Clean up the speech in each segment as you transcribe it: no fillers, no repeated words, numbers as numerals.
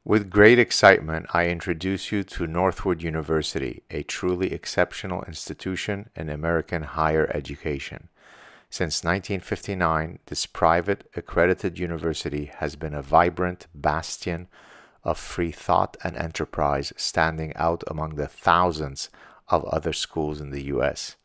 With great excitement, I introduce you to Northwood University, a truly exceptional institution in American higher education. Since 1959, this private, accredited university has been a vibrant bastion of free thought and enterprise, standing out among the thousands of other schools in the U.S.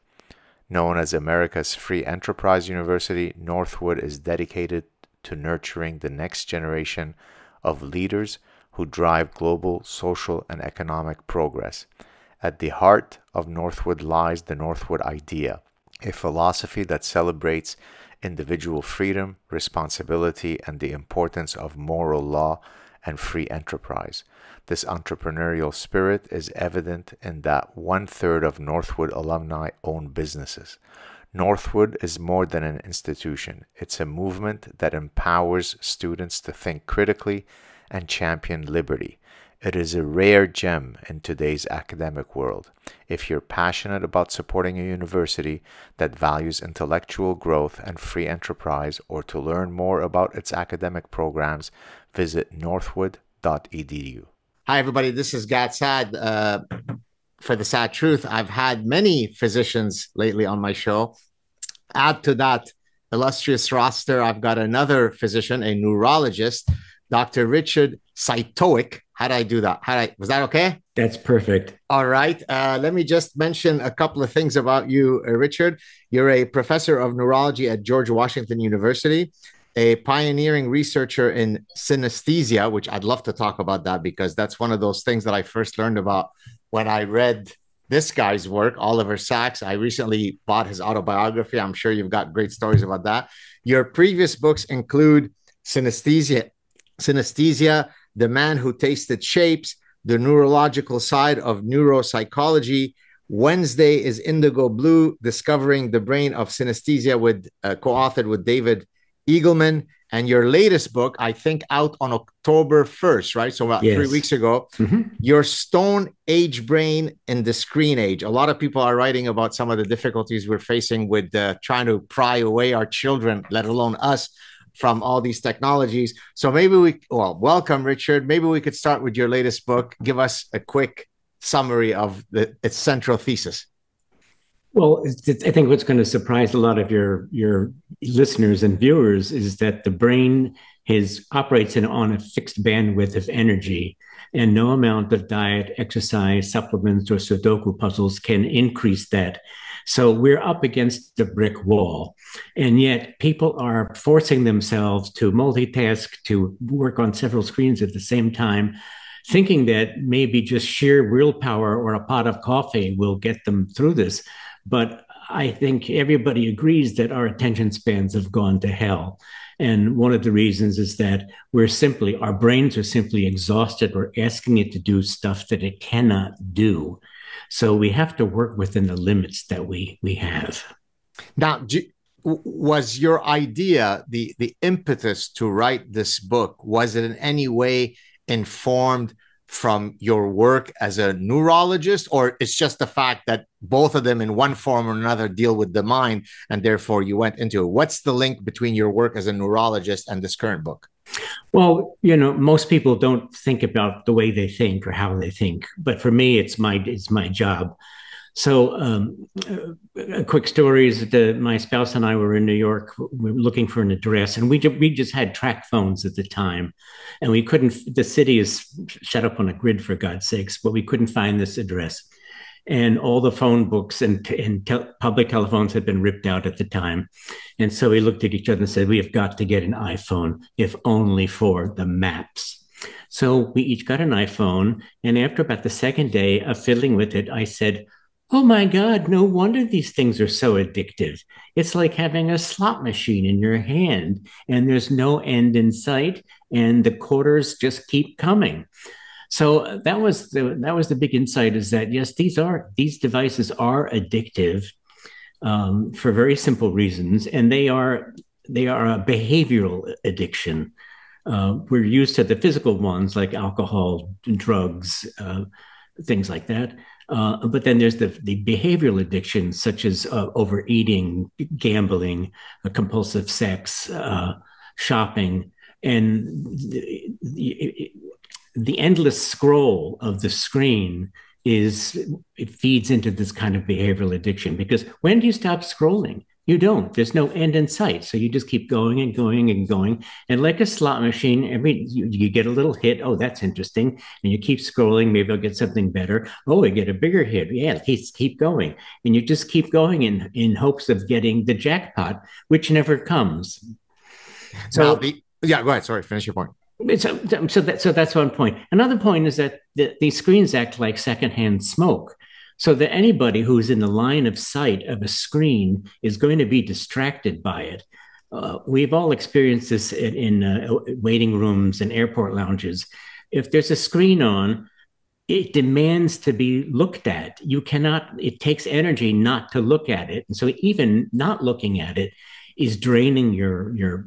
Known as America's Free Enterprise University, Northwood is dedicated to nurturing the next generation of leaders who drive global social and economic progress. At the heart of Northwood lies the Northwood idea, a philosophy that celebrates individual freedom, responsibility, and the importance of moral law and free enterprise. This entrepreneurial spirit is evident in that 1/3 of Northwood alumni own businesses. Northwood is more than an institution. It's a movement that empowers students to think critically and champion liberty. It is a rare gem in today's academic world. If you're passionate about supporting a university that values intellectual growth and free enterprise, or to learn more about its academic programs, visit northwood.edu. Hi, everybody. This is Gad Saad for the Saad Truth. I've had many physicians lately on my show. Add to that illustrious roster, I've got another physician, a neurologist, Dr. Richard Cytowic. How did I do that? Was that okay? That's perfect. All right. Let me just mention a couple of things about you, Richard. You're a professor of neurology at George Washington University, a pioneering researcher in synesthesia, which I'd love to talk about that because that's one of those things that I first learned about when I read this guy's work, Oliver Sacks. I recently bought his autobiography. I'm sure you've got great stories about that. Your previous books include Synesthesia, The Man Who Tasted Shapes, The Neurological Side of Neuropsychology. Wednesday is Indigo Blue, Discovering the Brain of Synesthesia, with co-authored with David Eagleman. And your latest book, I think, out on October 1st, right? So about 3 weeks ago, Your Stone Age Brain in the Screen Age. A lot of people are writing about some of the difficulties we're facing with trying to pry away our children, let alone us, from all these technologies. So maybe welcome, Richard. Maybe we could start with your latest book. Give us a quick summary of its central thesis. Well, I think what's going to surprise a lot of your listeners and viewers is that the brain operates on a fixed bandwidth of energy, and no amount of diet, exercise, supplements, or Sudoku puzzles can increase that. So we're up against the brick wall, and yet people are forcing themselves to multitask, to work on several screens at the same time, thinking that maybe just sheer willpower or a pot of coffee will get them through this. But I think everybody agrees that our attention spans have gone to hell. And one of the reasons is that our brains are simply exhausted. We're asking it to do stuff that it cannot do. So we have to work within the limits that we have. Now, was your idea, the impetus to write this book, was it in any way informed from your work as a neurologist, or it's just the fact that both of them in one form or another deal with the mind and therefore you went into it? What's the link between your work as a neurologist and this current book? Well, most people don't think about the way they think or how they think, but for me, it's my job. So a quick story is that my spouse and I were in New York. We were looking for an address, and we just had track phones at the time, and we couldn't. The city is set up on a grid, for God's sakes, but we couldn't find this address. And all the phone books and public telephones had been ripped out at the time. And so we looked at each other and said, we have got to get an iPhone, if only for the maps. So we each got an iPhone. And after about the second day of fiddling with it, I said, oh my God, no wonder these things are so addictive. It's like having a slot machine in your hand and there's no end in sight and the quarters just keep coming. So that was the big insight, is that yes, these devices are addictive for very simple reasons, and they are a behavioral addiction. We're used to the physical ones like alcohol, drugs, things like that. But then there's the behavioral addictions such as overeating, gambling, compulsive sex, shopping, and the endless scroll of the screen it feeds into this kind of behavioral addiction, because when do you stop scrolling? You don't. There's no end in sight. So you just keep going and going and going. And like a slot machine, you get a little hit. Oh, that's interesting. And you keep scrolling. Maybe I'll get something better. Oh, I get a bigger hit. Yeah, keep going. And you just keep going in hopes of getting the jackpot, which never comes. So yeah, go ahead. Sorry, finish your point. So that's one point. Another point is that these screens act like secondhand smoke, so that anybody who's in the line of sight of a screen is going to be distracted by it. We've all experienced this in waiting rooms and airport lounges. If there's a screen on, it demands to be looked at. You cannot, it takes energy not to look at it. And so even not looking at it is draining your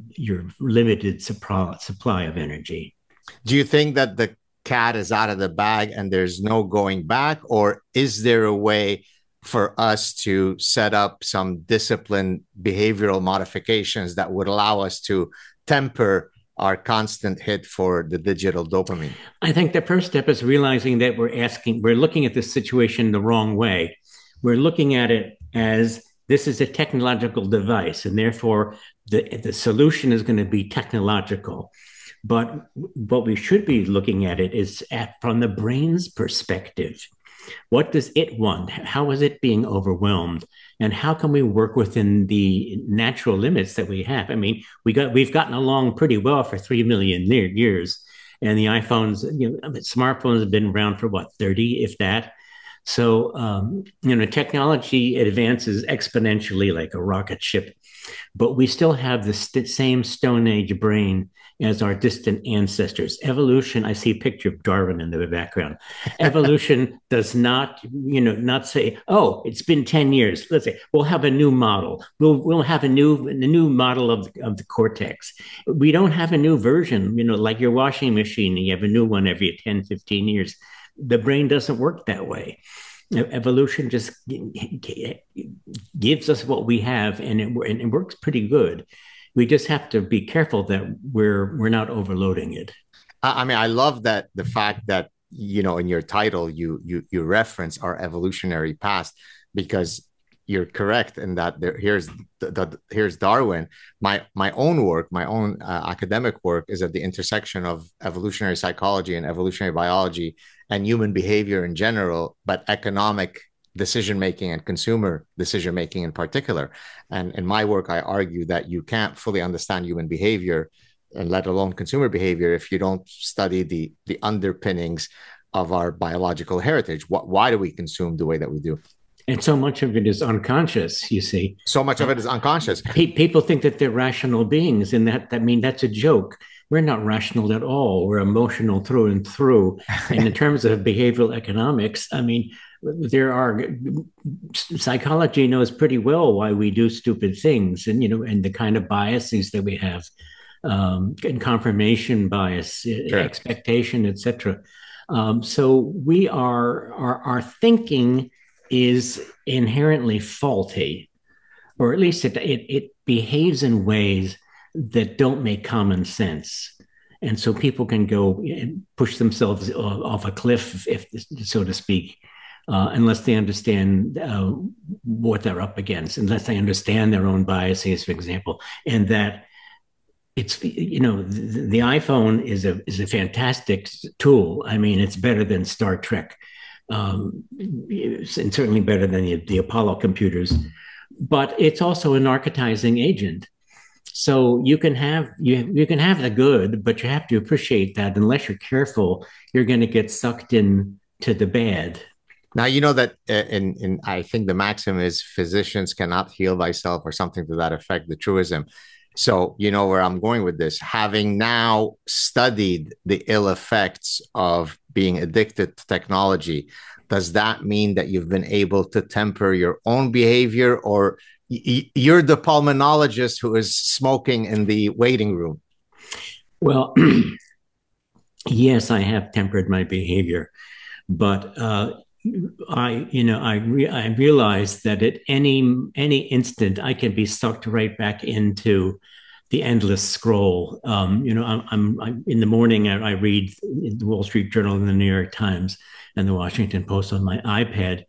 limited supply of energy. Do you think that the cat is out of the bag and there's no going back, or is there a way for us to set up some disciplined behavioral modifications that would allow us to temper our constant hit for the digital dopamine? I think the first step is realizing that we're looking at this situation the wrong way. We're looking at it as this is a technological device, and therefore the solution is going to be technological. But what we should be looking at it is from the brain's perspective. What does it want? How is it being overwhelmed? And how can we work within the natural limits that we have? I mean, we've gotten along pretty well for 3 million years. And the iPhones, smartphones have been around for what, 30, if that. So, technology advances exponentially like a rocket ship, but we still have the same Stone Age brain as our distant ancestors. Evolution, I see a picture of Darwin in the background. Evolution does not, not say, oh, it's been 10 years. Let's say we'll have a new model. We'll have a new model of the cortex. We don't have a new version, like your washing machine. You have a new one every 10, 15 years. The brain doesn't work that way. Evolution just gives us what we have, and it works pretty good. We just have to be careful that we're not overloading it. I mean, I love that the fact that in your title you reference our evolutionary past, because you're correct in that here's Darwin. My own work, my own academic work, is at the intersection of evolutionary psychology and evolutionary biology and human behavior in general, but economic decision making and consumer decision making in particular. And in my work, I argue that you can't fully understand human behavior, and let alone consumer behavior, if you don't study the underpinnings of our biological heritage. Why do we consume the way that we do? And so much of it is unconscious, you see. So much of it is unconscious. People think that they're rational beings, and that's a joke. We're not rational at all. We're emotional through and through. And in terms of behavioral economics, I mean, psychology knows pretty well why we do stupid things, and and the kind of biases that we have, and confirmation bias, sure, expectation, etc. So our thinking is inherently faulty, or at least it behaves in ways that don't make common sense. And so people can go and push themselves off a cliff, if so to speak, unless they understand what they're up against, unless they understand their own biases, for example, and that it's, the iPhone is a fantastic tool. I mean, it's better than Star Trek, and certainly better than the Apollo computers, but it's also a narcotizing agent. So you can have the good, but you have to appreciate that unless you're careful, you're going to get sucked in to the bad. Now, that in I think the maxim is physicians cannot heal thyself, or something to that effect, the truism. So where I'm going with this, having now studied the ill effects of being addicted to technology, does that mean that you've been able to temper your own behavior, or you're the pulmonologist who is smoking in the waiting room? Well, yes, I have tempered my behavior, but I realize that at any instant I can be sucked right back into the endless scroll. I'm in the morning. I read the Wall Street Journal and the New York Times and the Washington Post on my iPad.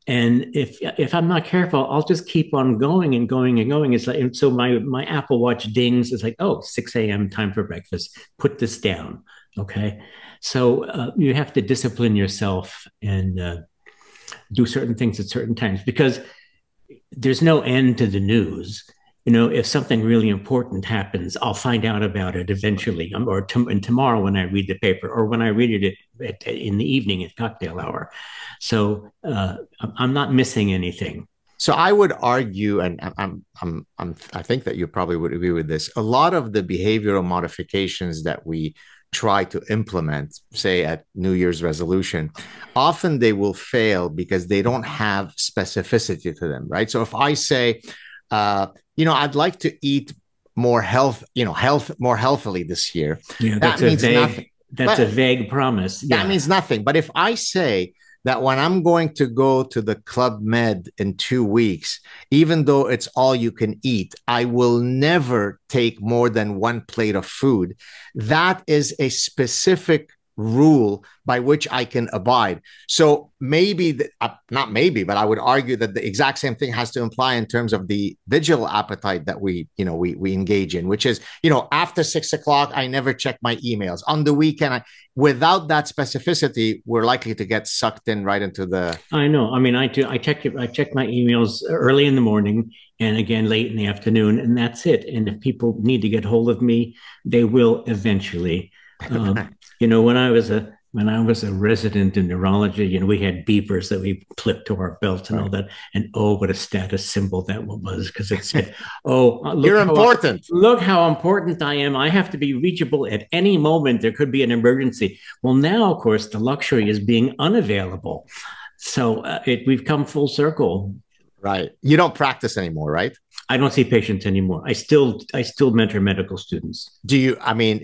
And if I'm not careful, I'll just keep on going and going and going. It's like, and so my Apple Watch dings. It's like, oh, 6 a.m. time for breakfast. Put this down. Okay. So you have to discipline yourself and do certain things at certain times, because there's no end to the news. If something really important happens, I'll find out about it eventually, and tomorrow when I read the paper, or when I read it in the evening at cocktail hour. So I'm not missing anything. So I would argue, and I think that you probably would agree with this. A lot of the behavioral modifications that we try to implement, say at New Year's resolution, often they will fail because they don't have specificity to them, right? So if I say, I'd like to eat more more healthily this year. Yeah, that means nothing. That's a vague promise. Yeah. That means nothing. But if I say that when I'm going to go to the Club Med in 2 weeks, even though it's all you can eat, I will never take more than 1 plate of food. That is a specific rule by which I can abide. So maybe, not maybe, but I would argue that the exact same thing has to imply in terms of the digital appetite that we engage in, which is, after 6 o'clock, I never check my emails. On the weekend, without that specificity, we're likely to get sucked in right into the... I know. I mean, I do. I check my emails early in the morning and again late in the afternoon, and that's it. And if people need to get hold of me, they will eventually. When I was a resident in neurology, we had beepers that we clipped to our belts and all that. And what a status symbol that was, because it said, you're important. Look how important I am. I have to be reachable at any moment. There could be an emergency. Well, now, of course, the luxury is being unavailable. So we've come full circle. Right. You don't practice anymore, right? I don't see patients anymore. I still mentor medical students. Do you? I mean,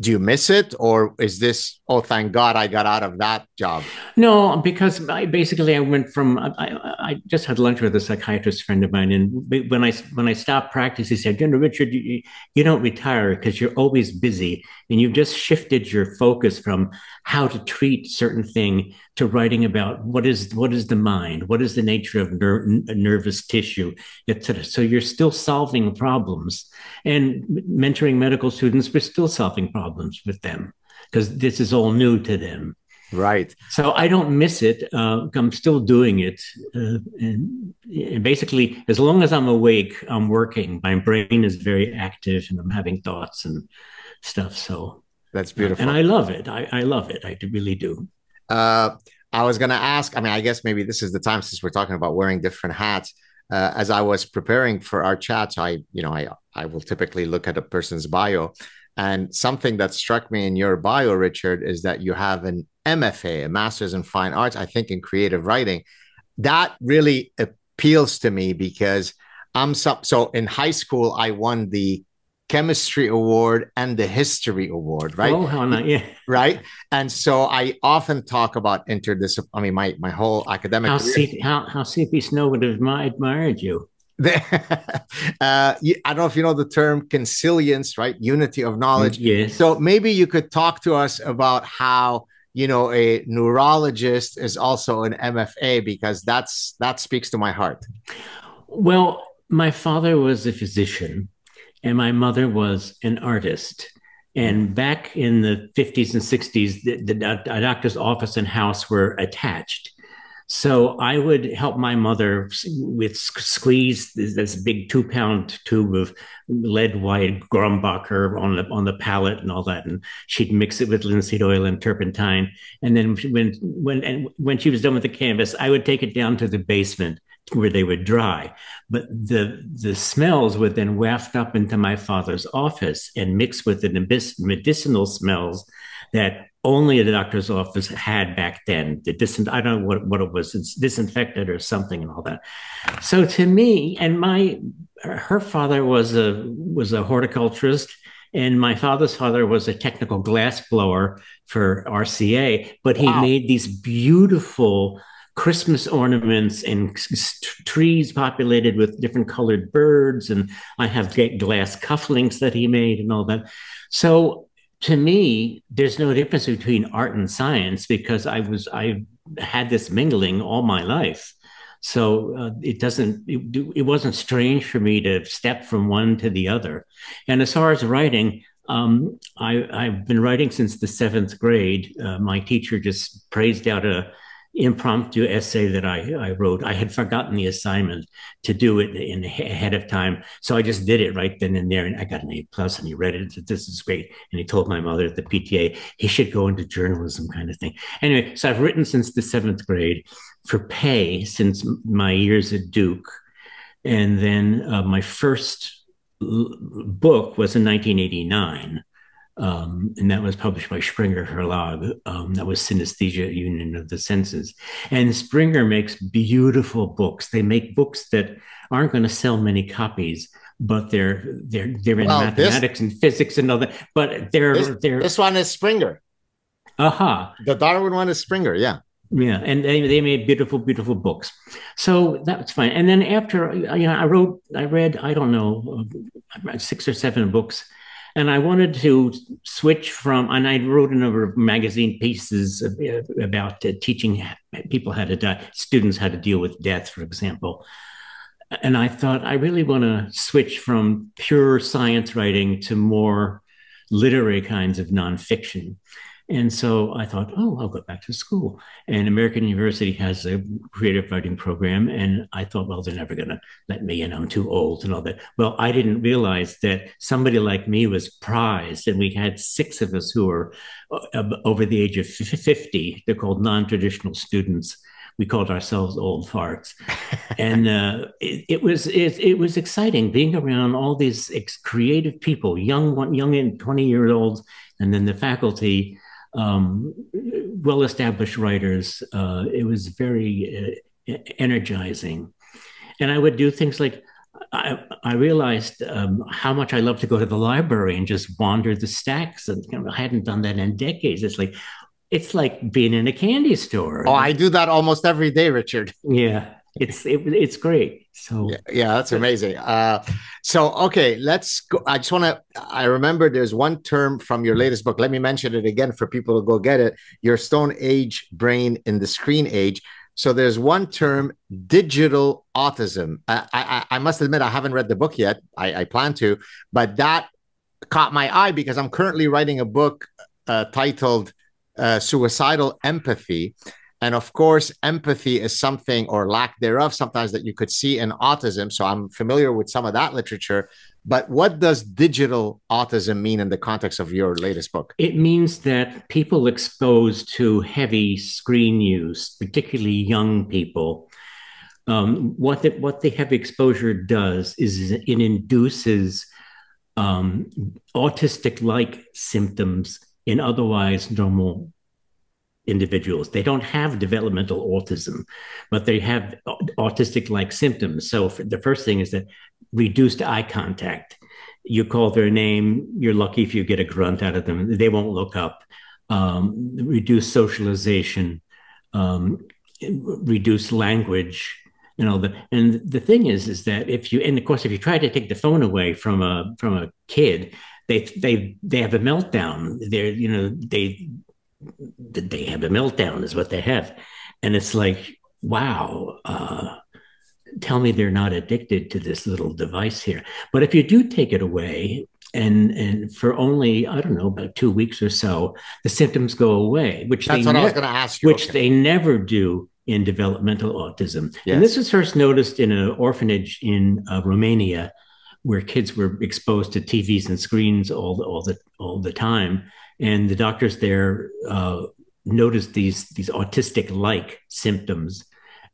do you miss it, or is this, oh, thank God I got out of that job? No, because I went from, I just had lunch with a psychiatrist friend of mine, and when I stopped practice, he said, Richard, you don't retire because you're always busy, and you've just shifted your focus from how to treat certain thing to writing about what is the mind, what is the nature of nervous tissue, etc. So you're still solving problems, and mentoring medical students, we're still solving problems with them because this is all new to them. Right. So I don't miss it. I'm still doing it. And basically, as long as I'm awake, I'm working. My brain is very active and I'm having thoughts and stuff. So that's beautiful. And I love it. I love it. I really do. I was going to ask, I guess maybe this is the time, since we're talking about wearing different hats. As I was preparing for our chats, I will typically look at a person's bio. And something that struck me in your bio, Richard, is that you have an MFA, a Master's in Fine Arts, I think in creative writing. That really appeals to me because so in high school, I won the chemistry award and the history award, right? Oh, how nice. Yeah. Right. And so I often talk about interdisciplinary, my whole academic career. How C.P. Snow would have admired you. I don't know if you know the term consilience, right? Unity of knowledge. Yes. So maybe you could talk to us about how, a neurologist is also an MFA, because that speaks to my heart. Well, my father was a physician and my mother was an artist. And back in the 50s and 60s, the doctor's office and house were attached. So I would help my mother with squeeze this big 2-pound tube of lead white Grumbacher on the palette and all that, and she'd mix it with linseed oil and turpentine. And then when she was done with the canvas, I would take it down to the basement where they would dry. But the smells would then waft up into my father's office and mix with the medicinal smells that only the doctor's office had back then. I don't know what it was. It's disinfected or something and all that. So to me, and her father was a horticulturist, and my father's father was a technical glass blower for RCA, but he made these beautiful Christmas ornaments and trees populated with different colored birds. And I have glass cufflinks that he made and all that. So to me, there's no difference between art and science because I had this mingling all my life. So it wasn't strange for me to step from one to the other. And as far as writing, I've been writing since the seventh grade. My teacher just praised out a impromptu essay that I wrote. I had forgotten the assignment to do it ahead of time. So I just did it right then and there. And I got an A plus and he read it and said, this is great. And he told my mother at the PTA, he should go into journalism kind of thing. Anyway, so I've written since the seventh grade for pay since my years at Duke. And then my first book was in 1989. And that was published by Springer Verlag. That was Synesthesia, Union of the Senses. And Springer makes beautiful books. They make books that aren't going to sell many copies, but they're in mathematics and physics and all that. But this one is Springer. The Darwin one is Springer, yeah. Yeah, and they made beautiful, beautiful books. So that's fine. And then after, I read, I don't know, 6 or 7 books. And I wanted to switch from, and I wrote a number of magazine pieces about teaching people how to die, students how to deal with death, for example. And I thought, I really want to switch from pure science writing to more literary kinds of nonfiction. And so I thought, I'll go back to school. And American University has a creative writing program. And I thought, well, they're never going to let me in. I'm too old and all that. Well, I didn't realize that somebody like me was prized. And we had 6 of us who were over the age of 50. They're called non-traditional students. We called ourselves old farts. And it was exciting being around all these creative people, young and 20-year-olds, and then the faculty, well-established writers. It was very energizing. And I would do things like, I realized how much I love to go to the library and just wander the stacks. And I hadn't done that in decades. It's like being in a candy store. Oh, I do that almost every day, Richard. Yeah, it's great. So yeah, that's amazing. Okay, let's go. I remember there's one term from your latest book. Let me mention it again for people to go get it. Your Stone Age Brain in the Screen Age. So there's one term, digital autism. I must admit, I haven't read the book yet. I plan to, but that caught my eye because I'm currently writing a book titled Suicidal Empathy. And of course, empathy is something, or lack thereof, sometimes that you could see in autism. So I'm familiar with some of that literature. But what does digital autism mean in the context of your latest book? It means that people exposed to heavy screen use, particularly young people, what the heavy exposure does is it induces autistic-like symptoms in otherwise normal individuals. They don't have developmental autism, but they have autistic-like symptoms. So the first thing is that reduced eye contact. You call their name, you're lucky if you get a grunt out of them. They won't look up. Reduced socialization, reduced language, and the thing is that if you try to take the phone away from a kid, they have a meltdown. They have a meltdown is what they have. And it's like, wow, tell me they're not addicted to this little device here. But if you do take it away and for only, I don't know, about 2 weeks or so, the symptoms go away, That's what I was going to ask you. Which they never do in developmental autism. Yes. And this was first noticed in an orphanage in Romania, where kids were exposed to TVs and screens all the time. And the doctors there noticed these autistic-like symptoms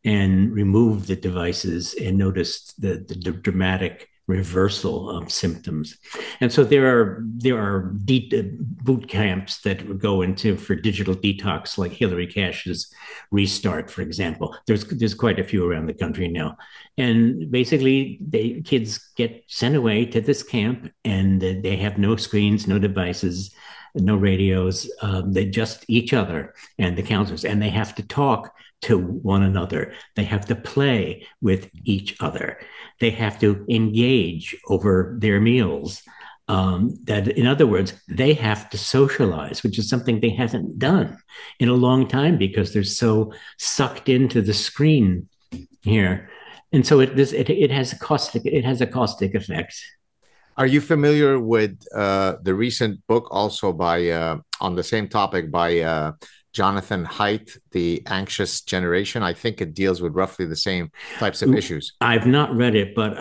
and removed the devices and noticed the dramatic reversal of symptoms. And so there are boot camps that would go into for digital detox, like Hillary Cash's Restart, for example. There's quite a few around the country now. And basically, kids get sent away to this camp, and they have no screens, no devices. no radios. They just each other and the counselors, and they have to talk to one another. They have to play with each other. They have to engage over their meals. That, in other words, they have to socialize, which is something they haven't done in a long time because they're so sucked into the screen here. And so it has a caustic effect. Are you familiar with the recent book also by on the same topic by Jonathan Haidt, The Anxious Generation? I think it deals with roughly the same types of issues. I've not read it, but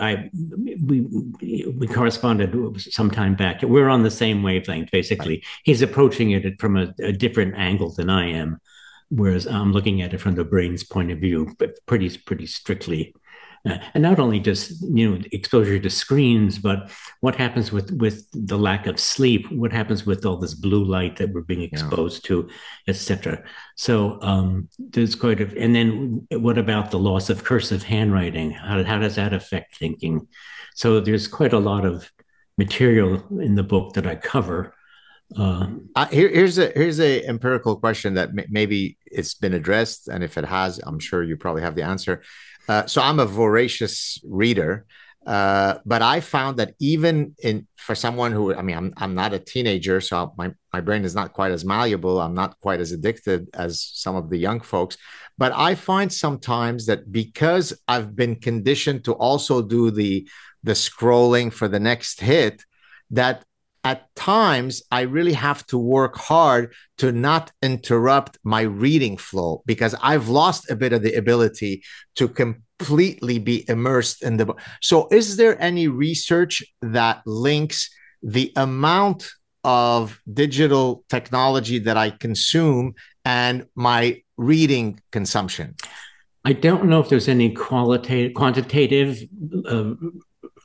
we corresponded some time back. We're on the same wavelength, basically. Right. He's approaching it from a different angle than I am, whereas I'm looking at it from the brain's point of view, but pretty strictly. And not only just exposure to screens, but what happens with the lack of sleep? What happens with all this blue light that we're being exposed to, etc. So there's quite a. And then what about the loss of cursive handwriting? How does that affect thinking? So there's quite a lot of material in the book that I cover. Here's a empirical question that maybe it's been addressed, and if it has, I'm sure you probably have the answer. So I'm a voracious reader, but I found that even for someone who, I mean, I'm not a teenager, so my brain is not quite as malleable. I'm not quite as addicted as some of the young folks, but I find sometimes that because I've been conditioned to also do the scrolling for the next hit, that at times I really have to work hard to not interrupt my reading flow because I've lost a bit of the ability to completely be immersed in the book. So is there any research that links the amount of digital technology that I consume and my reading consumption? I don't know if there's any quantitative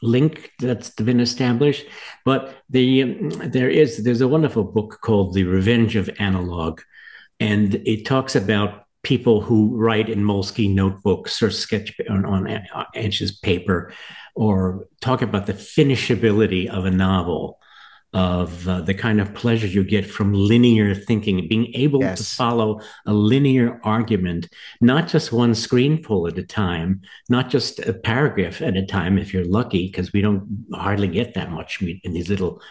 link that's been established, but there's a wonderful book called The Revenge of Analog, and it talks about people who write in Molesky notebooks or sketch on Ansch's paper, or talk about the finishability of a novel, of the kind of pleasure you get from linear thinking, being able to follow a linear argument, not just one screenful at a time, not just a paragraph at a time, if you're lucky, because we don't hardly get that much in these little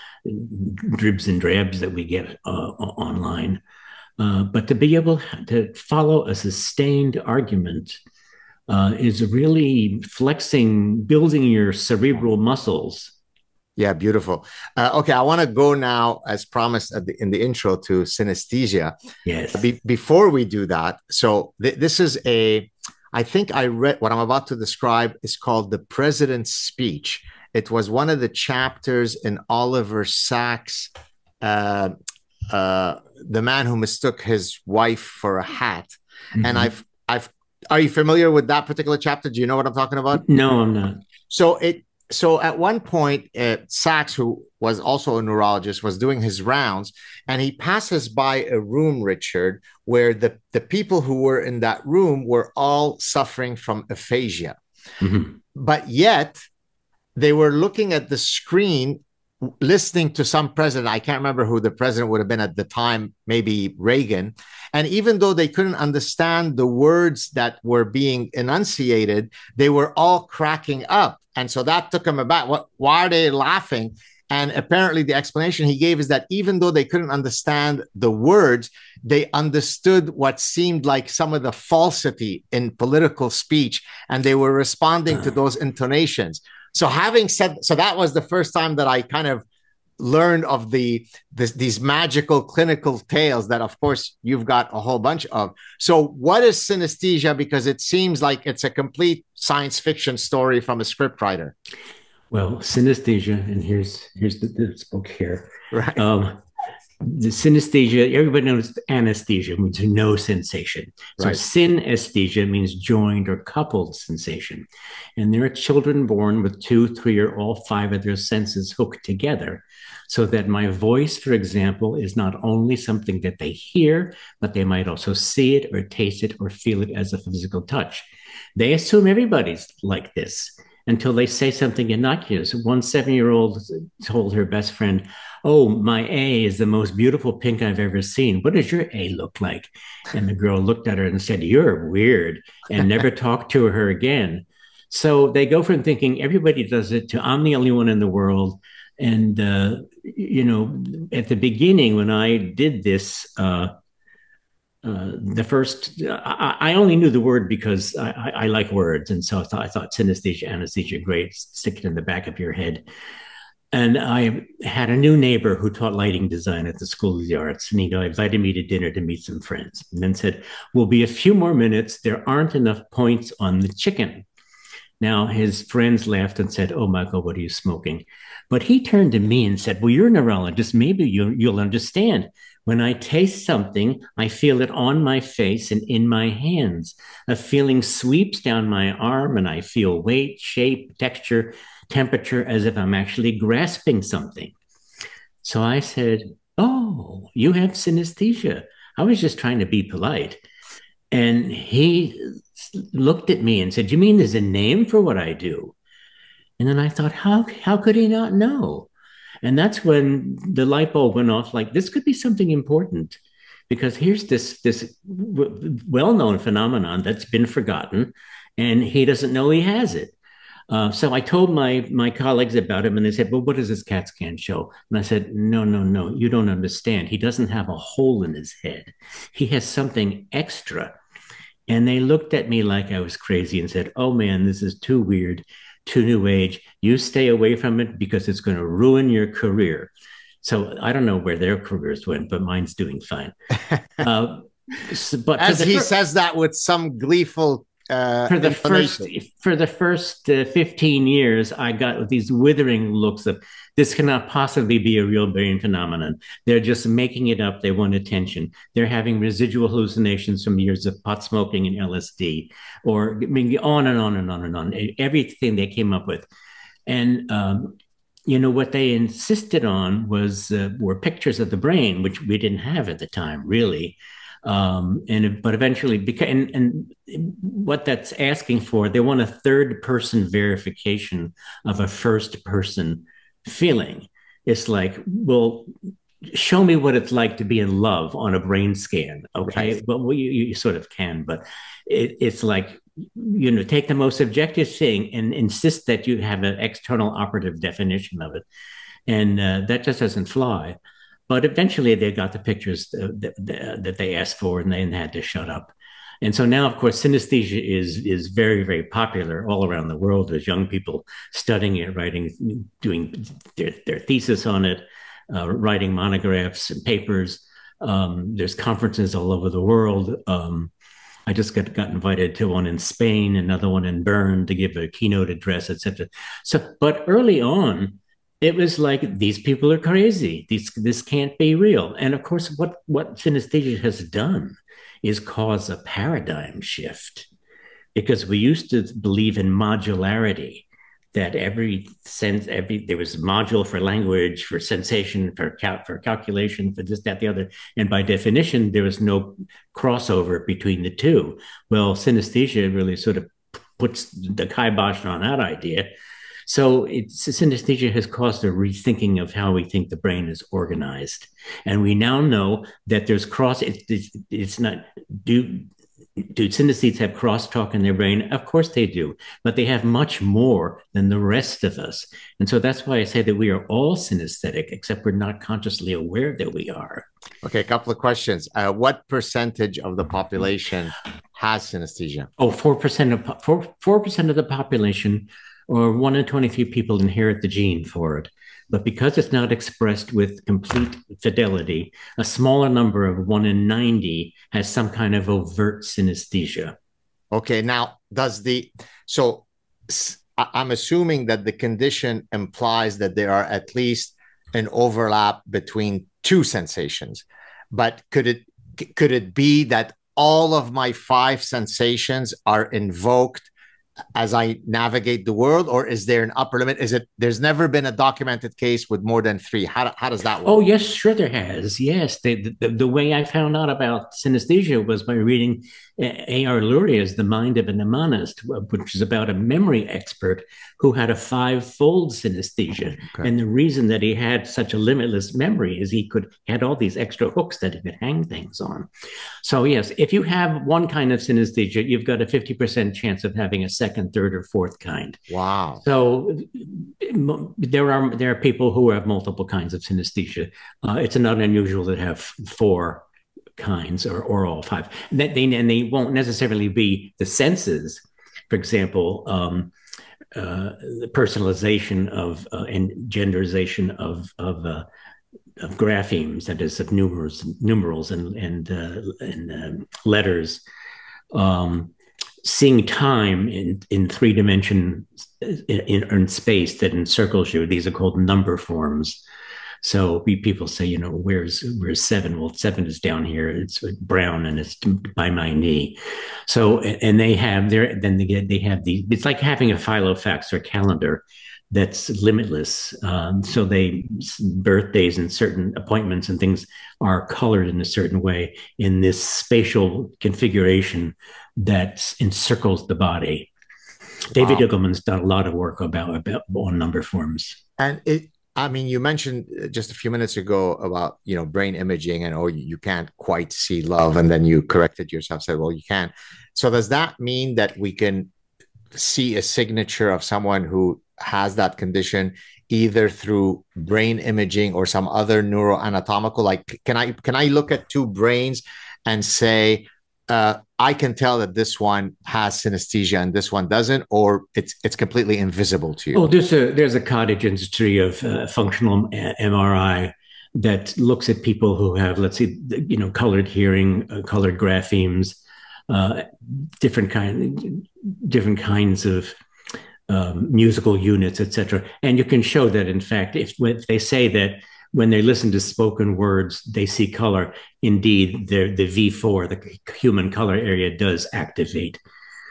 dribs and drabs that we get online. But to be able to follow a sustained argument is really building your cerebral muscles. Yeah, beautiful. Okay, I want to go now, as promised in the intro, to synesthesia. Yes. Before we do that, so this is I think I read what I'm about to describe is called The President's Speech. It was one of the chapters in Oliver Sacks' The Man Who Mistook His Wife for a Hat. Mm-hmm. And are you familiar with that particular chapter? Do you know what I'm talking about? No, I'm not. So at one point, Sacks, who was also a neurologist, was doing his rounds, and he passes by a room, Richard, where the people who were in that room were all suffering from aphasia. Mm-hmm. But yet they were looking at the screen, listening to some president. I can't remember who the president would have been at the time, maybe Reagan. And even though they couldn't understand the words that were being enunciated, they were all cracking up. And so that took him aback. Why are they laughing? And apparently the explanation he gave is that even though they couldn't understand the words, they understood what seemed like some of the falsity in political speech, and they were responding to those intonations. So having said, so that was the first time that I kind of learned of these magical clinical tales that, of course, you've got a whole bunch of. So what is synesthesia? Because it seems like it's a complete science fiction story from a scriptwriter. Well, synesthesia, and here's this book here. Right. The synesthesia, everybody knows anesthesia means no sensation. So right. Synesthesia means joined or coupled sensation. And there are children born with 2, 3, or all 5 of their senses hooked together, so that my voice, for example, is not only something that they hear, but they might also see it or taste it or feel it as a physical touch. They assume everybody's like this. until they say something innocuous. One 7-year-old told her best friend, "Oh, my A is the most beautiful pink I've ever seen. What does your A look like?" And the girl looked at her and said, "You're weird," and never talked to her again. So they go from thinking everybody does it to I'm the only one in the world. And, at the beginning, when I did this, the first, I only knew the word because I like words. And so I thought synesthesia, anesthesia, great, stick it in the back of your head. And I had a new neighbor who taught lighting design at the School of the Arts. And he invited me to dinner to meet some friends and then said, "We'll be a few more minutes. There aren't enough points on the chicken." Now, his friends laughed and said, "Oh, Michael, what are you smoking?" But he turned to me and said, "Well, you're a neurologist. Maybe you'll understand. When I taste something, I feel it on my face and in my hands. A feeling sweeps down my arm, and I feel weight, shape, texture, temperature, as if I'm actually grasping something." So I said, "Oh, you have synesthesia. I was just trying to be polite." And he looked at me and said, "You mean there's a name for what I do?" And then I thought, how could he not know? And that's when the light bulb went off, like this could be something important, because here's this well-known phenomenon that's been forgotten, and he doesn't know he has it. So I told my colleagues about him, and they said, "Well, what does this CAT scan show?" And I said, "No, no, no, you don't understand. He doesn't have a hole in his head. He has something extra." And they looked at me like I was crazy and said, "Oh man, this is too weird, too new age. You stay away from it because it's going to ruin your career." So I don't know where their careers went, but mine's doing fine. But as he says that with some gleeful for the first 15 years, I got these withering looks of this cannot possibly be a real brain phenomenon. They're just making it up. They want attention. They're having residual hallucinations from years of pot smoking and LSD, or I mean, on and on and on and on. Everything they came up with, and what they insisted on were pictures of the brain, which we didn't have at the time, really. But eventually, and what that's asking for, they want a third person verification of a first person feeling. It's like, well, show me what it's like to be in love on a brain scan. Okay. Right. Well, you sort of can, but it's like, take the most objective thing and insist that you have an external operative definition of it. And that just doesn't fly. But eventually they got the pictures that they asked for, and they had to shut up. And so now, of course, synesthesia is very, very popular all around the world. There's young people studying it, doing their thesis on it, writing monographs and papers. There's conferences all over the world. I just got invited to one in Spain, another one in Bern to give a keynote address, etc. So, but early on, it was like, these people are crazy. This can't be real. And of course, what synesthesia has done is cause a paradigm shift, because we used to believe in modularity, that there was a module for language, for sensation, for calculation, for this, that, the other. And by definition, there was no crossover between the two. Well, synesthesia really sort of puts the kibosh on that idea. So synesthesia has caused a rethinking of how we think the brain is organized. And we now know that there's it's not, do synesthetes have crosstalk in their brain? Of course they do, but they have much more than the rest of us. And so that's why I say that we are all synesthetic, except we're not consciously aware that we are. Okay, a couple of questions. What percentage of the population has synesthesia? Oh, 4% of the population, or 1 in 23 people, inherit the gene for it. But because it's not expressed with complete fidelity, a smaller number of 1 in 90 has some kind of overt synesthesia. Okay, now I'm assuming that the condition implies that there are at least an overlap between two sensations. But could it be that all of my 5 sensations are invoked as I navigate the world, or is there an upper limit? Is it there's never been a documented case with more than three? How does that work? Oh, yes, sure there has. Yes, the way I found out about synesthesia was by reading A.R. Luria's The Mind of a Mnemonist, which is about a memory expert who had a five-fold synesthesia. Okay. And the reason that he had such a limitless memory is he had all these extra hooks that he could hang things on. So yes, if you have one kind of synesthesia, you've got a 50% chance of having a second, third, or fourth kind. Wow. So there are people who have multiple kinds of synesthesia. It's not unusual to have four kinds or all five. And they won't necessarily be the senses. For example, the personalization of and genderization of graphemes, that is, of numerals and letters. Seeing time in three dimensions in space that encircles you. These are called number forms. So people say, where's seven? Well, seven is down here. It's brown and it's by my knee. So, and they have it's like having a Filofax or calendar that's limitless. So birthdays and certain appointments and things are colored in a certain way in this spatial configuration that encircles the body. David Eagleman's done a lot of work about on number forms. And you mentioned just a few minutes ago about, brain imaging and, you can't quite see love. And then you corrected yourself, said, well, you can. So does that mean that we can see a signature of someone who has that condition either through brain imaging or some other neuroanatomical, like, can I look at two brains and say, I can tell that this one has synesthesia and this one doesn't, or it's completely invisible to you? Oh, there's a cottage industry of functional MRI that looks at people who have, let's say, colored hearing, colored graphemes, different kinds of musical units, etc. And you can show that, in fact, if they say that when they listen to spoken words, they see color. Indeed, the V4, the human color area, does activate.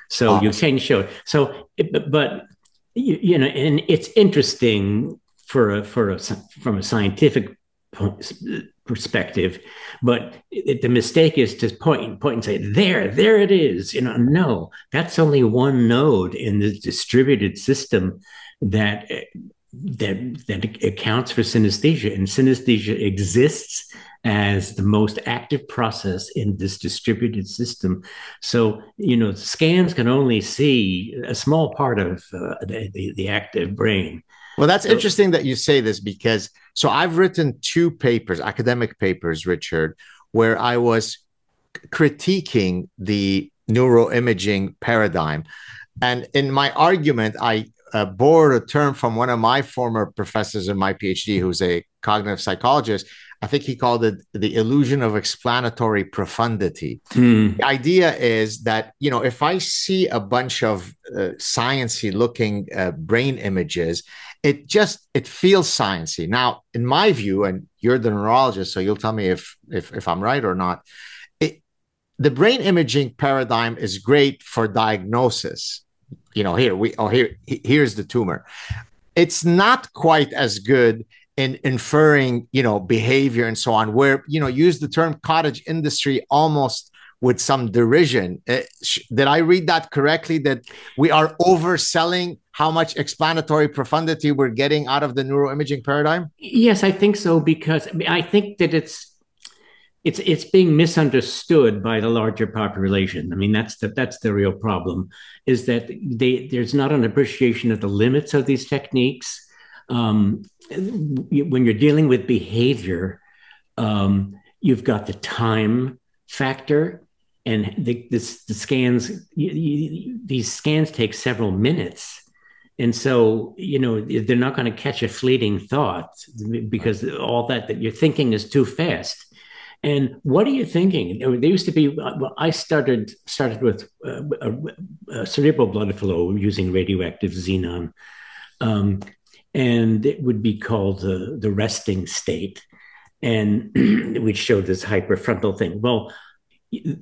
So you can show it. So, but and it's interesting from a scientific perspective, but the mistake is to point and say, there it is. No, that's only one node in the distributed system that accounts for synesthesia, and synesthesia exists as the most active process in this distributed system. So, scans can only see a small part of the active brain. Well, that's interesting that you say this, because I've written two papers, academic papers, Richard, where I was critiquing the neuroimaging paradigm. And in my argument, I borrowed a term from one of my former professors in my PhD, who's a cognitive psychologist. I think he called it the illusion of explanatory profundity. The idea is that, if I see a bunch of sciencey looking brain images, it feels sciencey. Now, in my view, and you're the neurologist, so you'll tell me if I'm right or not, the brain imaging paradigm is great for diagnosis. Here's the tumor. It's not quite as good in inferring, behavior and so on, where, use the term cottage industry almost with some derision. Did I read that correctly, that we are overselling how much explanatory profundity we're getting out of the neuroimaging paradigm? Yes, I think so, because I think that it's being misunderstood by the larger population. I mean, that's the real problem, is that there's not an appreciation of the limits of these techniques. When you're dealing with behavior, you've got the time factor, and the scans. These scans take several minutes. And so, they're not going to catch a fleeting thought, because all that you're thinking is too fast. And what are you thinking? There used to be, I started with cerebral blood flow using radioactive xenon. And it would be called the resting state. And we'd show this hyperfrontal thing. Well,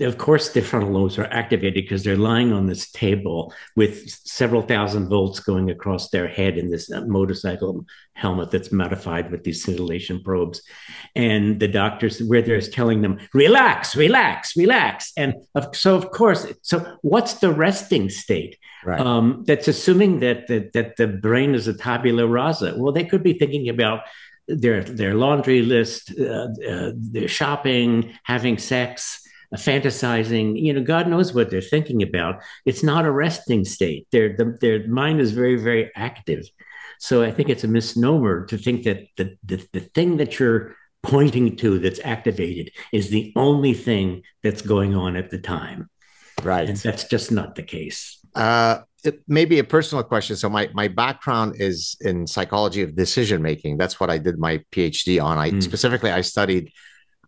of course, the frontal lobes are activated because they're lying on this table with several thousand volts going across their head in this motorcycle helmet that's modified with these scintillation probes. And the doctors were there telling them, relax, relax, relax. And so, of course, so what's the resting state? Right. That's assuming that the brain is a tabula rasa. Well, they could be thinking about their laundry list, their shopping, having sex, fantasizing, God knows what they're thinking about. It's not a resting state. Their mind is very, very active. So I think it's a misnomer to think that the thing that you're pointing to that's activated is the only thing that's going on at the time. Right. And that's just not the case. It may be a personal question. So my background is in psychology of decision making. That's what I did my PhD on. Specifically, I studied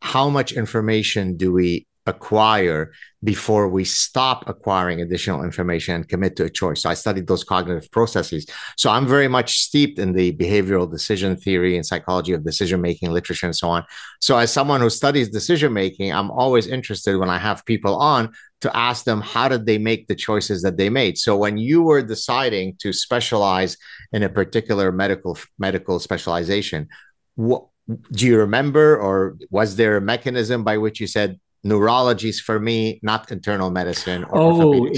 how much information do we acquire before we stop acquiring additional information and commit to a choice. So I studied those cognitive processes. So I'm very much steeped in the behavioral decision theory and psychology of decision making literature and so on. So as someone who studies decision making, I'm always interested when I have people on to ask them, how did they make the choices that they made? So when you were deciding to specialize in a particular medical specialization, what do you remember, or was there a mechanism by which you said, neurology is for me, not internal medicine? Or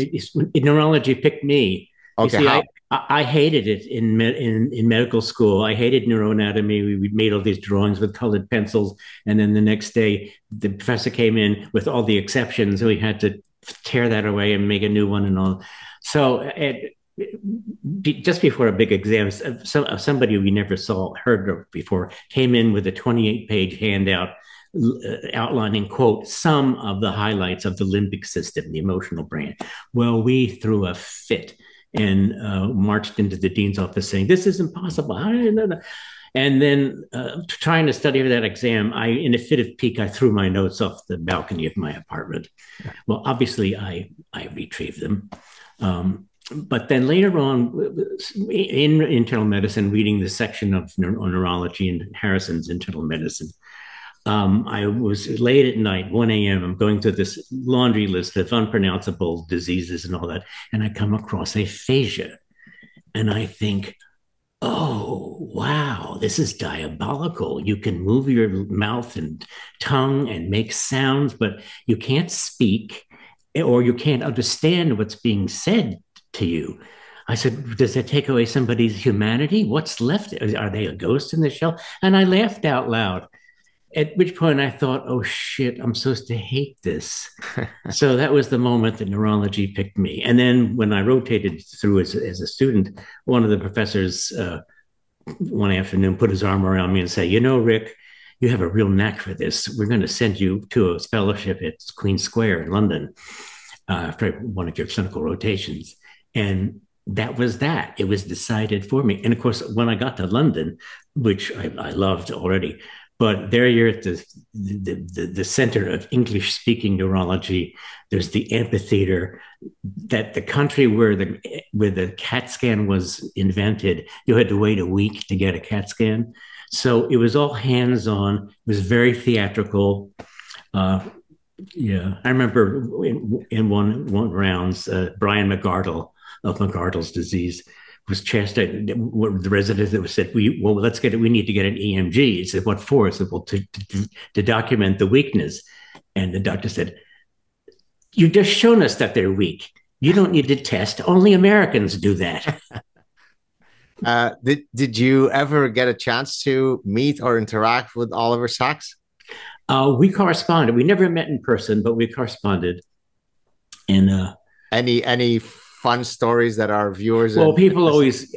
neurology picked me. Okay, you see, I hated it in medical school. I hated neuroanatomy. We made all these drawings with colored pencils, and then the next day the professor came in with all the exceptions, and we had to tear that away and make a new one and all. So just before a big exam, somebody we never heard of before came in with a 28-page handout outlining, quote, some of the highlights of the limbic system, the emotional brain. Well, we threw a fit and marched into the dean's office saying, this is impossible. And then trying to study for that exam, in a fit of pique, I threw my notes off the balcony of my apartment. Well, obviously, I retrieved them. But then later on, in internal medicine, reading the section of neurology in Harrison's internal medicine, I was late at night, 1 a.m. I'm going through this laundry list of unpronounceable diseases and all that, and I come across aphasia. And I think, oh, wow, this is diabolical. You can move your mouth and tongue and make sounds, but you can't speak, or you can't understand what's being said to you. I said, does that take away somebody's humanity? What's left? Are they a ghost in the shell? And I laughed out loud. At which point I thought, oh shit, I'm supposed to hate this. So that was the moment that neurology picked me. And then when I rotated through as a student, one of the professors one afternoon put his arm around me and said, Rick, you have a real knack for this. We're going to send you to a fellowship at Queen Square in London for one of your clinical rotations. And that was that. It was decided for me. And of course, when I got to London, which I loved already, but there you're at the center of English-speaking neurology. There's the amphitheater, that the country where the CAT scan was invented, you had to wait a week to get a CAT scan. So it was all hands-on. It was very theatrical. Yeah, I remember in one rounds, Brian McArdle of McArdle's disease was chastised. The resident that said, we need to get an EMG. He said, what for? I said, well, to document the weakness. And the doctor said, you've just shown us that they're weak. You don't need to test. Only Americans do that. Did you ever get a chance to meet or interact with Oliver Sacks? We corresponded. We never met in person, but we corresponded. And any fun stories that our viewers? Well, people always,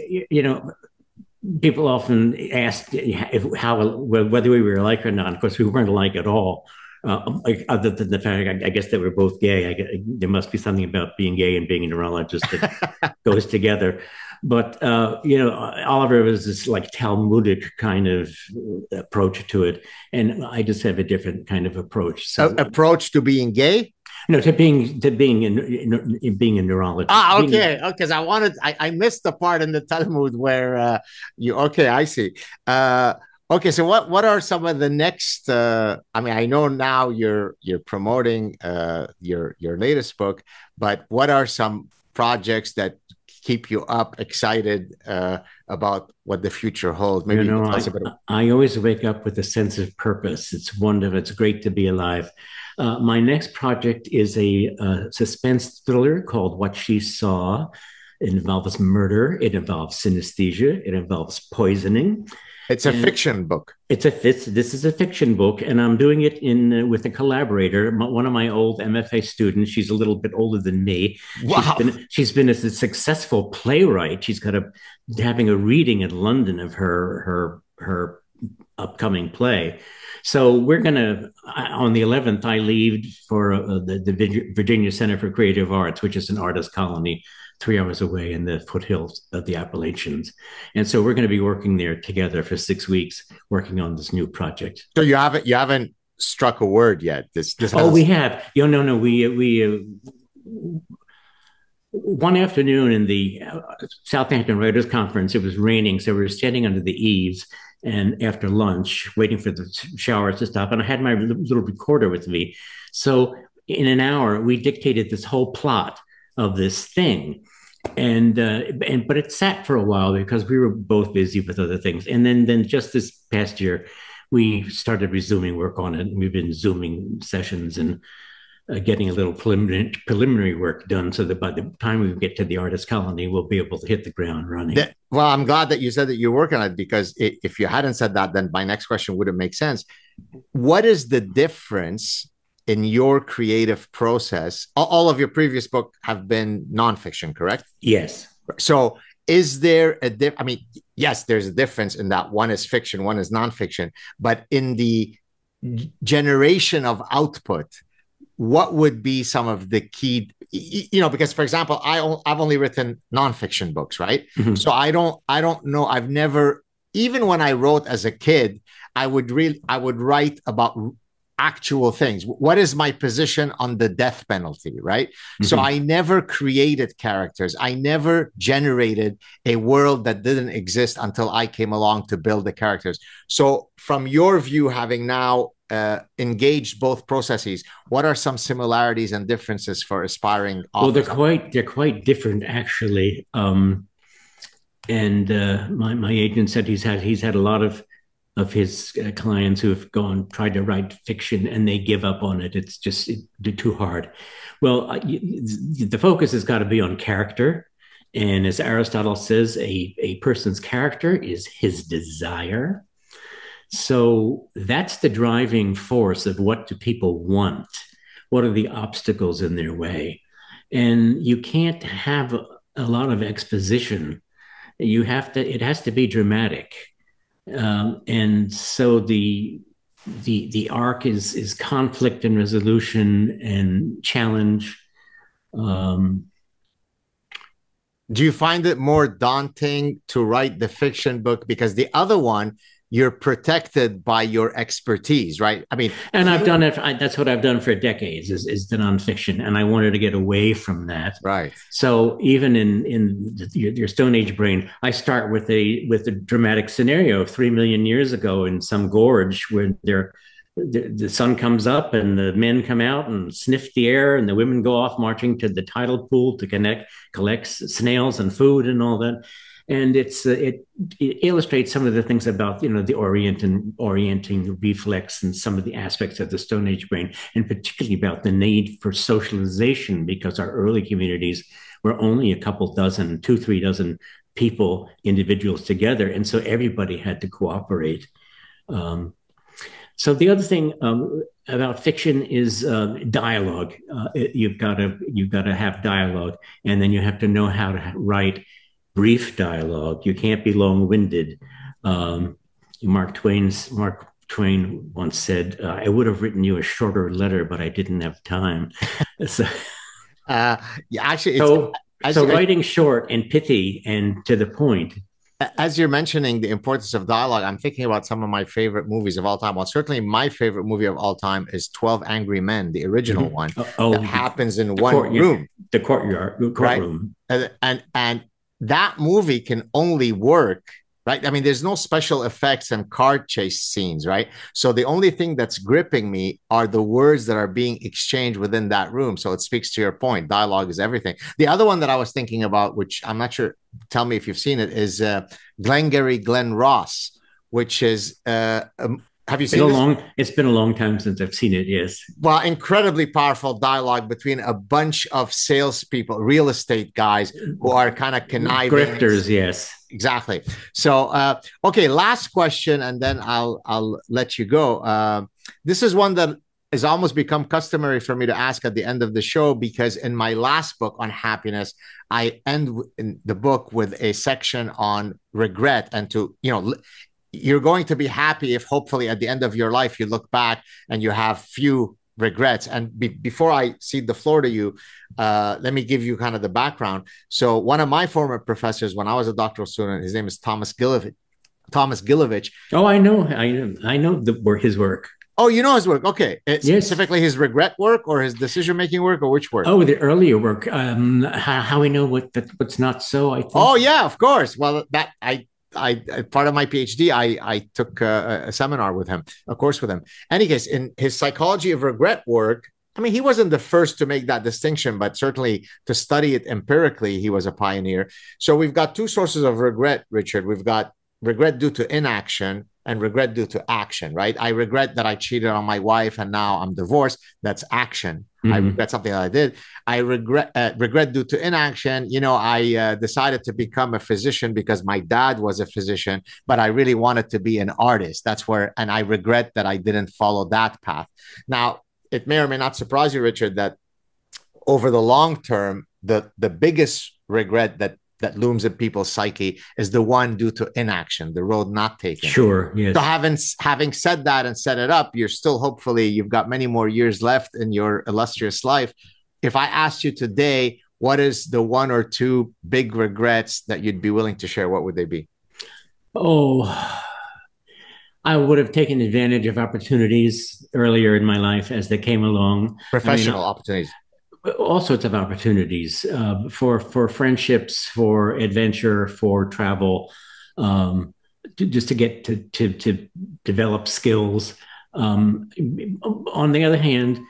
people often ask whether we were alike or not. Of course, we weren't alike at all. Other than the fact, I guess that we're both gay. There must be something about being gay and being a neurologist that goes together. But Oliver was this like Talmudic kind of approach to it, and I just have a different kind of approach. So, approach to being gay? No, to being a neurologist. Okay. Because I missed the part in the Talmud where you. Okay, I see. Okay, so what are some of the next? I mean, I know now you're promoting your latest book, but what are some projects that keep you up, excited about what the future holds? Maybe you can tell us a bit. I always wake up with a sense of purpose. It's wonderful. It's great to be alive. My next project is a suspense thriller called What She Saw. It involves murder. It involves synesthesia. It involves poisoning. It's a fiction book. This is a fiction book, and I'm doing it in with a collaborator, one of my old MFA students. She's a little bit older than me. Wow. She's been a successful playwright. She's having a reading in London of her upcoming play. So we're gonna on the 11th. I leave for the Virginia Center for Creative Arts, which is an artist colony 3 hours away in the foothills of the Appalachians. And so we're going to be working there together for 6 weeks, working on this new project. So you haven't struck a word yet. We have. No. We one afternoon in the Southampton Writers Conference, it was raining, so we were standing under the eaves. And after lunch, waiting for the showers to stop, and I had my little recorder with me. So in an hour, we dictated this whole plot of this thing, but it sat for a while because we were both busy with other things. And then just this past year, we started resuming work on it. And we've been Zooming sessions and getting a little preliminary work done, so that by the time we get to the artist colony, we'll be able to hit the ground running. Well, I'm glad that you said that you're working on it, because if you hadn't said that, then my next question wouldn't make sense. What is the difference in your creative process? All of your previous books have been nonfiction, correct? Yes. So is there I mean, yes, there's a difference in that one is fiction, one is nonfiction, but in the generation of output, what would be some of the key, because for example, I've only written nonfiction books, right? Mm-hmm. So I don't know. I've never, even when I wrote as a kid, I would write about actual things. What is my position on the death penalty, right? Mm-hmm. So I never created characters. I never generated a world that didn't exist until I came along to build the characters. So from your view, having now engaged both processes, what are some similarities and differences for aspiring authors? Well, they're quite different, actually. My agent said he's had a lot of his clients who have tried to write fiction, and they give up on it. It's just too hard. Well, the focus has got to be on character. And as Aristotle says, a person's character is his desire. So that's the driving force of what do people want? What are the obstacles in their way? And you can't have a lot of exposition. It has to be dramatic. And so the arc is conflict and resolution and challenge. Do you find it more daunting to write the fiction book? Because the other one, you're protected by your expertise, right? I mean, and I've done it. That's what I've done for decades is the nonfiction, and I wanted to get away from that. Right. So even in your Stone Age brain, I start with a dramatic scenario of 3 million years ago in some gorge where the sun comes up and the men come out and sniff the air, and the women go off marching to the tidal pool to collect snails and food and all that. And it illustrates some of the things about, the orienting reflex and some of the aspects of the Stone Age brain, and particularly about the need for socialization, because our early communities were only a couple dozen, 2-3 dozen people, individuals together. And so everybody had to cooperate. So the other thing about fiction is dialogue. You've got to have dialogue, and then you have to know how to write brief dialogue. You can't be long-winded. Mark Twain once said, "I would have written you a shorter letter, but I didn't have time." So writing short and pithy and to the point. As you're mentioning the importance of dialogue, I'm thinking about some of my favorite movies of all time. Well, certainly my favorite movie of all time is 12 Angry Men, the original one, that happens in one room. The courtroom. Right? And that movie can only work, right? I mean, there's no special effects and car chase scenes, right? So the only thing that's gripping me are the words that are being exchanged within that room. So it speaks to your point. Dialogue is everything. The other one that I was thinking about, which I'm not sure, tell me if you've seen it, is Glengarry Glen Ross, which is have you seen this? It's been a long time since I've seen it. Yes. Well, incredibly powerful dialogue between a bunch of salespeople, real estate guys who are kind of conniving. Grifters, yes. Exactly. So, okay, last question, and then I'll let you go. This is one that has almost become customary for me to ask at the end of the show, because in my last book on happiness, I end in the book with a section on regret, and to, you know, you're going to be happy if hopefully at the end of your life you look back and you have few regrets. And before I cede the floor to you, let me give you kind of the background. So one of my former professors when I was a doctoral student, his name is Thomas Gilovich. Oh, I know his work. Oh, you know his work. Okay. Yes. Specifically his regret work or his decision-making work, or which work? Oh, the earlier work. How we know what's not so, I think. Oh, yeah, of course. Well, that I part of my PhD, I took a seminar with him, a course with him. Any case, in his psychology of regret work, I mean, he wasn't the first to make that distinction, but certainly to study it empirically, he was a pioneer. So we've got two sources of regret, Richard. We've got regret due to inaction and regret due to action, right? I regret that I cheated on my wife and now I'm divorced. That's action. Mm-hmm. I regret something that I did. I regret due to inaction. You know, I decided to become a physician because my dad was a physician, but I really wanted to be an artist. That's where, and I regret that I didn't follow that path. Now, it may or may not surprise you, Richard, that over the long term, the biggest regret that looms in people's psyche is the one due to inaction, the road not taken. Sure, yes. So having said that and set it up, you're still, hopefully, you've got many more years left in your illustrious life. If I asked you today, what is the one or two big regrets that you'd be willing to share, what would they be? Oh, I would have taken advantage of opportunities earlier in my life as they came along. Professional opportunities. All sorts of opportunities for friendships, for adventure, for travel, just to get to develop skills. On the other hand,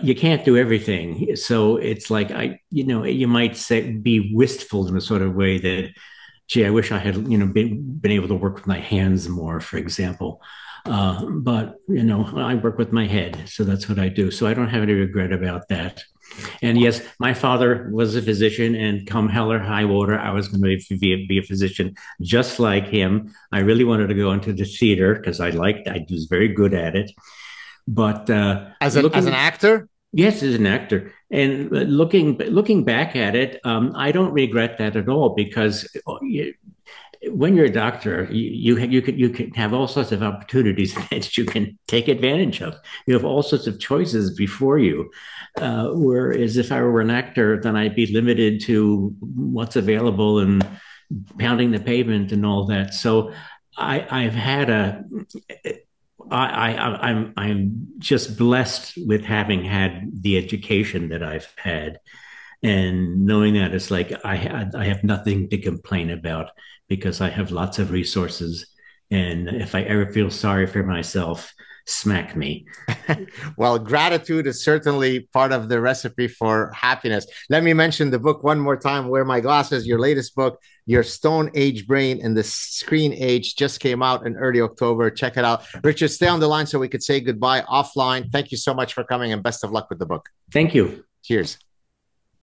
you can't do everything, so it's like you might say be wistful in a sort of way that, gee, I wish I had been able to work with my hands more, for example. But I work with my head, so that's what I do. So I don't have any regret about that. And yes, my father was a physician, and come hell or high water, I was going to be a physician just like him. I really wanted to go into the theater because I was very good at it. But as an actor? Yes, as an actor. And looking back at it, I don't regret that at all, because when you're a doctor, you can have all sorts of opportunities that you can take advantage of. You have all sorts of choices before you. Whereas if I were an actor, then I'd be limited to what's available and pounding the pavement and all that. So I'm just blessed with having had the education that I've had, and knowing that it's like I have nothing to complain about because I have lots of resources. And if I ever feel sorry for myself, smack me. Well, gratitude is certainly part of the recipe for happiness. Let me mention the book one more time. Wear My Glasses, your latest book, Your Stone Age Brain in the Screen Age, just came out in early October. Check it out. Richard, stay on the line so we could say goodbye offline. Thank you so much for coming, and best of luck with the book. Thank you. Cheers.